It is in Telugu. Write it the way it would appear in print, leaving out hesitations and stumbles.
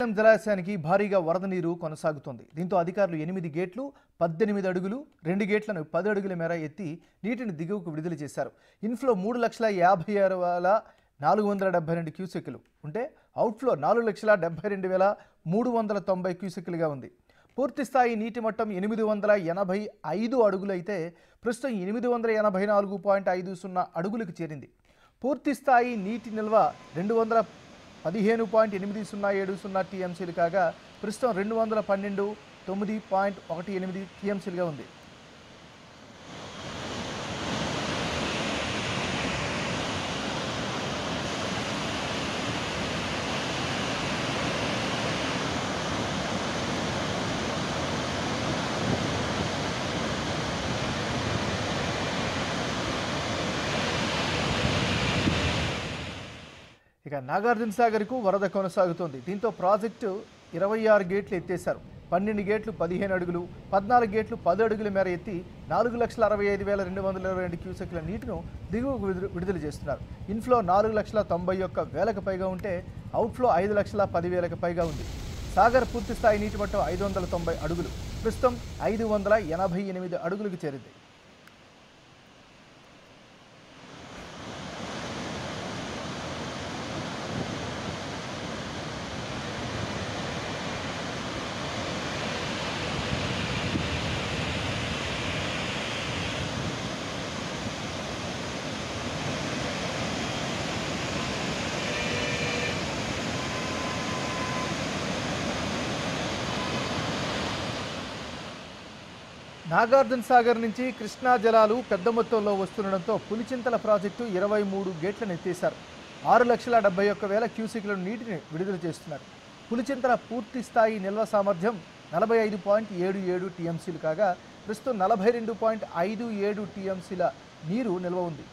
జలాశయానికి భారీగా వరద నీరు కొనసాగుతోంది. దీంతో అధికారులు 8 గేట్లు 18 అడుగులు 2 గేట్లను 10 అడుగుల మేర ఎత్తి నీటిని దిగువకు విడుదల చేశారు. ఇన్ఫ్లో 3,56,472 క్యూసెక్కులు ఉంటే అవుట్ఫ్లో 4,72,390 క్యూసెక్కులుగా ఉంది. పూర్తిస్థాయి నీటి మట్టం 885 అడుగులు అయితే ప్రస్తుతం 884.50 అడుగులకు చేరింది. పూర్తిస్థాయి నీటి నిల్వ 215.8070 టీఎంసీలు కాగా ప్రస్తుతం 212.918 టీఎంసీలుగా ఉంది. ఇక నాగార్జున సాగర్కు వరద కొనసాగుతోంది. దీంతో ప్రాజెక్టు 26 గేట్లు ఎత్తేశారు. 12 గేట్లు 15 అడుగులు 14 గేట్లు 10 అడుగుల మేర ఎత్తి 4,65,222 క్యూసెక్ల నీటిని దిగువకు విడుదల చేస్తున్నారు. ఇన్ఫ్లో 4,91,000కు పైగా ఉంటే అవుట్ఫ్లో 5,10,000కు పైగా ఉంది. సాగర్ పూర్తిస్థాయి నీటి మట్టం 590 అడుగులు ప్రస్తుతం 588 అడుగులకు చేరింది. నాగార్జున సాగర్ నుంచి కృష్ణా జలాలు పెద్ద మొత్తంలో వస్తుండడంతో పులిచింతల ప్రాజెక్టు 23 గేట్లను ఎత్తేశారు. 6,71,000 క్యూసెక్ల నీటిని విడుదల చేస్తున్నారు. పులిచింతల పూర్తి స్థాయి నిల్వ సామర్థ్యం 45.77 టీఎంసీలు కాగా ప్రస్తుతం 42.57 టీఎంసీల నీరు నిల్వ ఉంది.